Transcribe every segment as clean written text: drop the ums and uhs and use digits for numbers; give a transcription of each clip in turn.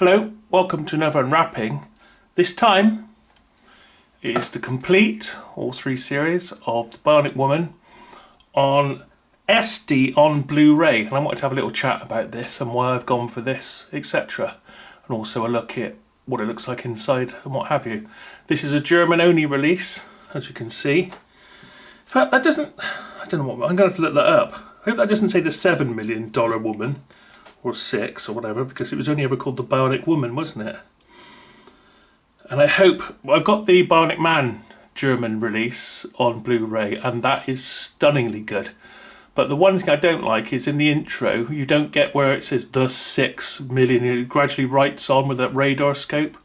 Hello, welcome to another unwrapping. This time is the complete, all three series of The Bionic Woman on SD on Blu-ray. And I wanted to have a little chat about this and why I've gone for this, etc. And also a look at what it looks like inside and what have you. This is a German-only release, as you can see. In fact, that doesn't, I don't know what, I'm going to have to look that up. I hope that doesn't say the $7 million woman. Or 6 or whatever, because it was only ever called The Bionic Woman, wasn't it? And I hope, I've got the Bionic Man German release on Blu-ray, and that is stunningly good. But the one thing I don't like is in the intro, you don't get where it says the 6 million, it gradually writes on with that radar scope.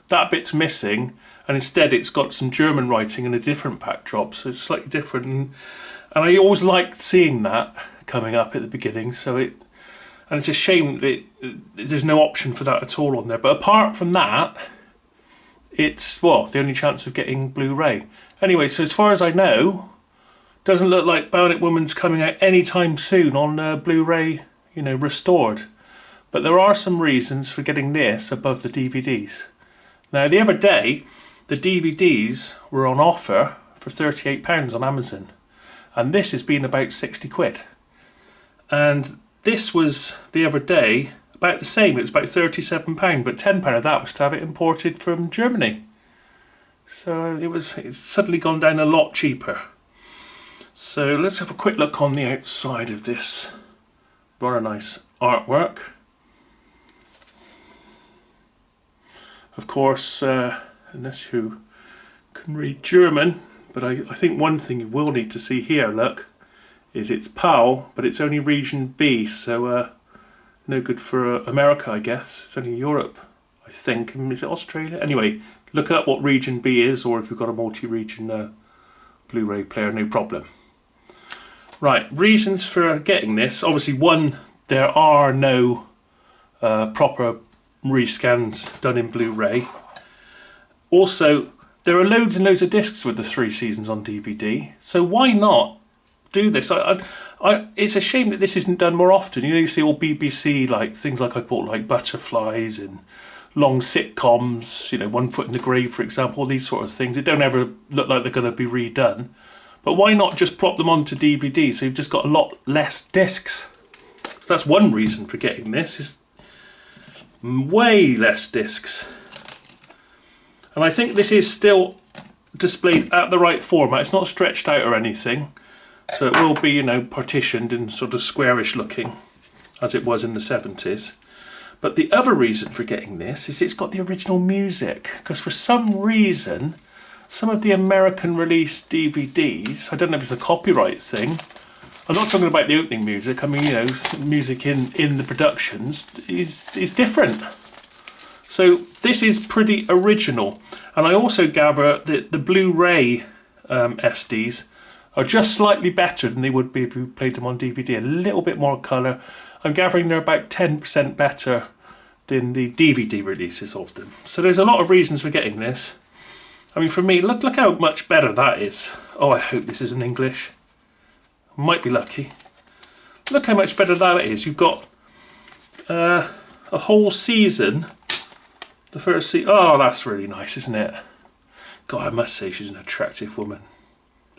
That bit's missing, and instead it's got some German writing and a different backdrop, so it's slightly different. And I always liked seeing that coming up at the beginning, and it's a shame that there's no option for that at all on there. But apart from that, it's, well, the only chance of getting Blu-ray. Anyway, so as far as I know, doesn't look like Bionic Woman's coming out anytime soon on Blu-ray, restored. But there are some reasons for getting this above the DVDs. Now, the other day, the DVDs were on offer for £38 on Amazon. And this has been about 60 quid. And this was, the other day, about the same. It was about £37, but £10 of that was to have it imported from Germany. So it's suddenly gone down a lot cheaper. So let's have a quick look on the outside of this rather nice artwork. Of course, unless you can read German, but I think one thing you will need to see here, look, is it's PAL, but it's only region B, so no good for America, I guess. It's only Europe, I think. Is it Australia? Anyway, look up what region B is, or if you've got a multi-region Blu-ray player, no problem. Right, reasons for getting this. Obviously, one, there are no proper rescans done in Blu-ray. Also, there are loads and loads of discs with the 3 seasons on DVD, so why not do this? It's a shame that this isn't done more often. You see all BBC things like I bought like Butterflies and long sitcoms, One Foot in the Grave, for example, these sort of things. It don't ever look like they're going to be redone. But why not just plop them onto DVD so you've just got a lot less discs? So that's one reason for getting this, is way less discs. And I think this is still displayed at the right format. It's not stretched out or anything. So it will be, partitioned and sort of squarish looking, as it was in the 70s. But the other reason for getting this is it's got the original music. Because for some reason, some of the American release DVDs, I don't know if it's a copyright thing. I'm not talking about the opening music. I mean, music in the productions is different. So this is pretty original. And I also gather that the Blu-ray SDs are just slightly better than they would be if you played them on DVD. A little bit more colour. I'm gathering they're about 10% better than the DVD releases of them. So there's a lot of reasons for getting this. I mean, for me, look how much better that is. Oh, I hope this is in English. Might be lucky. Look how much better that is. You've got a whole season. The first season. Oh, that's really nice, isn't it? God, I must say she's an attractive woman.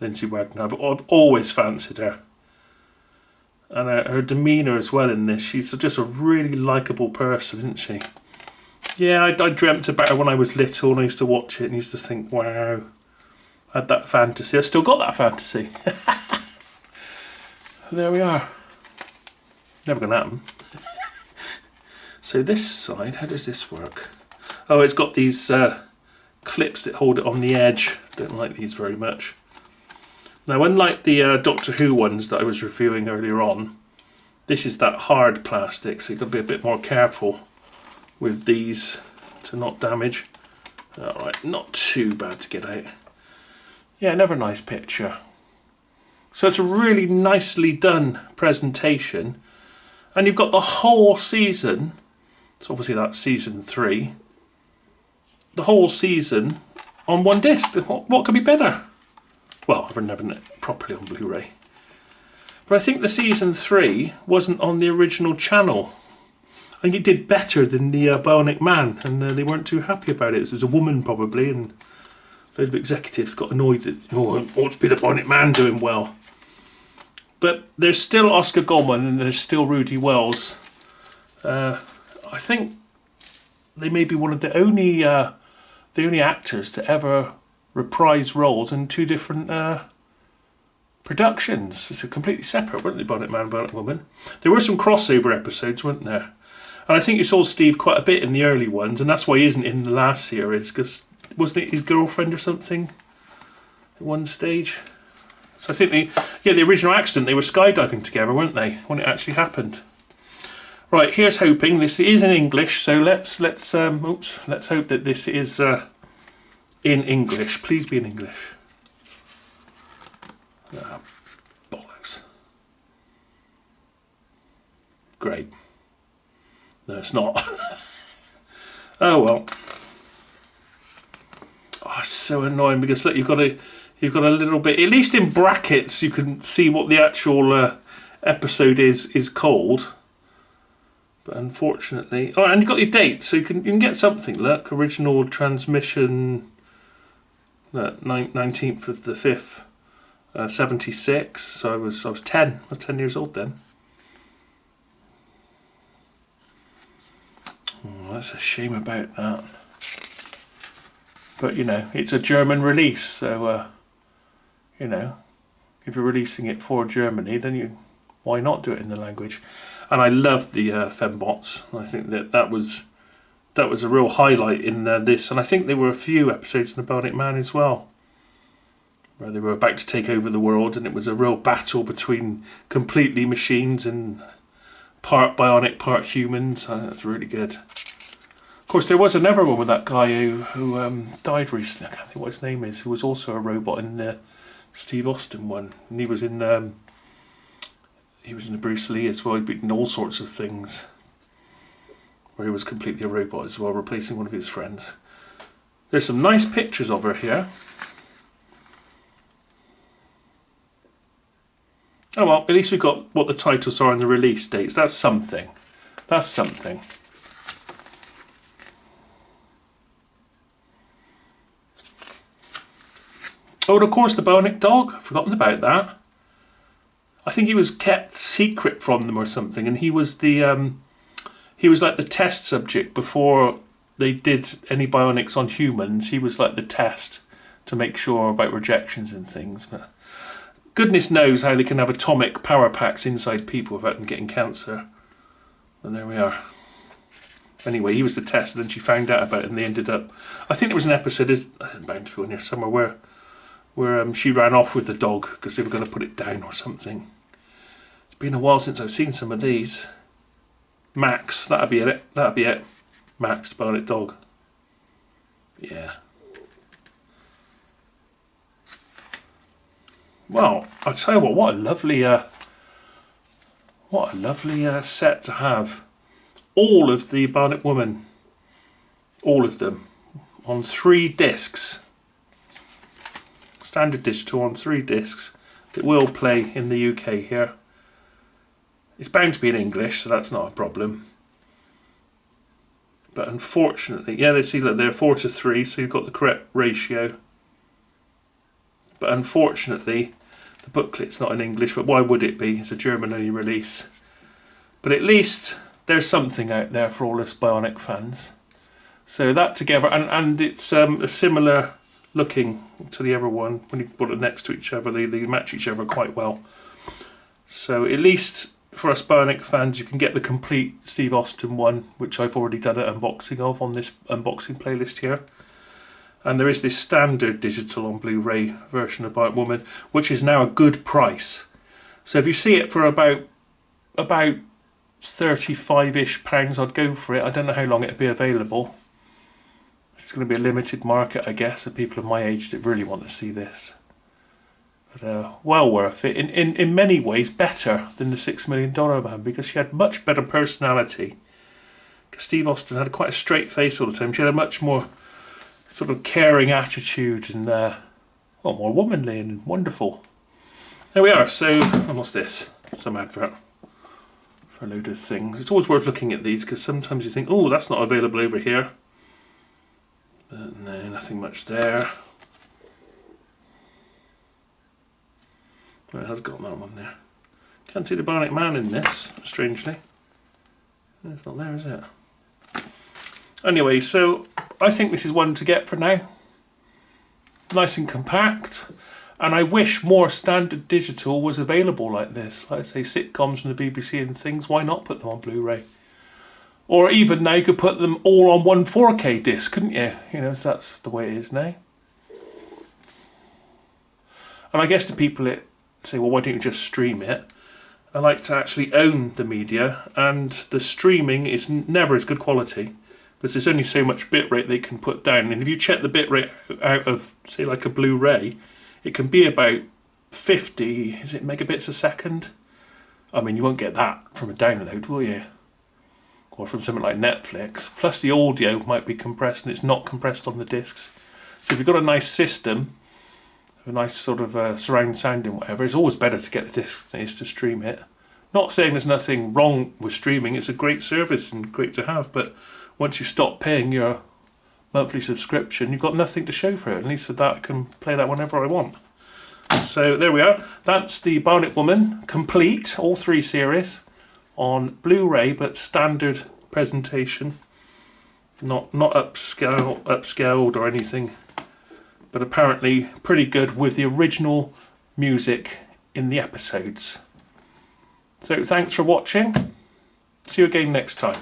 Lindsay Wagner. I've always fancied her. And her demeanour as well in this. She's just a really likeable person, isn't she? Yeah, I dreamt about her when I was little and I used to watch it and used to think, wow, I had that fantasy. I still got that fantasy. There we are. Never going to happen. So this side, how does this work? Oh, it's got these clips that hold it on the edge. Don't like these very much. Now, unlike the Doctor Who ones that I was reviewing earlier on, this is that hard plastic, so you've got to be a bit more careful with these to not damage. Alright, not too bad to get out. Yeah, another nice picture. So it's a really nicely done presentation. And you've got the whole season, so obviously that's season 3, the whole season on one disc. What could be better? Well, I've never done it properly on Blu-ray. But I think the season 3 wasn't on the original channel. think it did better than the Bionic Man, and they weren't too happy about it. It was a woman probably, and a load of executives got annoyed that, oh, it ought to be the Bionic Man doing well. But there's still Oscar Goldman and there's still Rudy Wells. I think they may be one of the only actors to ever reprise roles in two different productions. It's completely separate, weren't they, Bionic Man and Bionic Woman? There were some crossover episodes, weren't there? And I think you saw Steve quite a bit in the early ones, and that's why he isn't in the last series, because wasn't it his girlfriend or something at one stage? So I think the original accident, they were skydiving together, weren't they, when it actually happened? Right, here's hoping. This is in English, so let's hope that this is in English. Please be in English. Ah, bollocks. Great. No, it's not. Oh well. Oh, it's so annoying because look, you've got a little bit. At least in brackets, you can see what the actual episode is called. But unfortunately, oh, and you've got your date, so you can get something. Look, original transmission, 19th of the 5th, 76. So I was 10. I was 10 years old then. Oh, that's a shame about that. But you know, it's a German release, so you know, if you're releasing it for Germany, then why not do it in the language? And I loved the fembots. I think that was a real highlight in this. And I think there were a few episodes in the Bionic Man as well, where they were about to take over the world, and it was a real battle between completely machines and part bionic, part humans. That's really good. Of course, there was another one with that guy who died recently. I can't think what his name is. Who was also a robot in the Steve Austin one, and he was in the Bruce Lee as well. He'd been in all sorts of things where he was completely a robot as well, replacing one of his friends. There's some nice pictures of her here. Oh well, at least we've got what the titles are and the release dates. That's something. That's something. Oh, and of course the Bionic Dog. I've forgotten about that. I think he was kept secret from them or something, and he was like the test subject before they did any bionics on humans. He was like the test to make sure about rejections and things. But goodness knows how they can have atomic power packs inside people without them getting cancer. And there we are. Anyway, he was the test, and then she found out about it, and they ended up. I think there was an episode, bound to be on here somewhere, where she ran off with the dog because they were going to put it down or something. It's been a while since I've seen some of these. Max, that'd be it. That'd be it. Max, the Bionic Dog. Yeah. Well, I'll tell you what a lovely set to have. All of the Bionic Woman, all of them, on 3 discs. Standard digital on 3 discs that will play in the UK here. It's bound to be in English, so that's not a problem. But unfortunately, yeah, they see that they're 4:3, so you've got the correct ratio. But unfortunately, the booklet's not in English, but why would it be? It's a German-only release. But at least there's something out there for all us Bionic fans. So that together, and it's a similar looking to the other one. When you put it next to each other, they match each other quite well. So at least for us Bionic fans, you can get the complete Steve Austin one, which I've already done an unboxing of on this unboxing playlist here. And there is this standard digital on Blu-ray version of Bionic Woman, which is now a good price. So if you see it for about 35-ish pounds, I'd go for it. I don't know how long it'll be available. It's going to be a limited market, I guess, of people of my age that really want to see this. But well worth it. In many ways, better than the $6 Million Man, because she had much better personality. Because Steve Austin had quite a straight face all the time. She had a much more sort of caring attitude and more womanly and wonderful. There we are. So, and what's this? Some advert. for a load of things. It's always worth looking at these because sometimes you think, oh, that's not available over here. But no, nothing much there. Well, it has got that one there. Can't see the Bionic Man in this, strangely. It's not there, is it? Anyway, so I think this is one to get for now. Nice and compact. And I wish more standard digital was available like this. Like I say, sitcoms from the BBC and things, why not put them on Blu-ray? Or even now you could put them all on one 4K disc, couldn't you? You know, so that's the way it is now. And I guess the people that say, well, why don't you just stream it? I like to actually own the media, and the streaming is never as good quality because there's only so much bitrate they can put down. And if you check the bitrate out of, say, like a Blu-ray, it can be about 50, is it megabits a second? I mean, you won't get that from a download, will you? Or from something like Netflix. Plus the audio might be compressed and it's not compressed on the discs. So if you've got a nice system, a nice sort of surround sound and whatever, it's always better to get the disc than it is to stream it. Not saying there's nothing wrong with streaming, it's a great service and great to have, but once you stop paying your monthly subscription, you've got nothing to show for it. At least with that, I can play that whenever I want. So there we are. That's the Bionic Woman, complete, all 3 series, on Blu-ray, but standard presentation. Not upscaled or anything, but apparently pretty good with the original music in the episodes. So thanks for watching. See you again next time.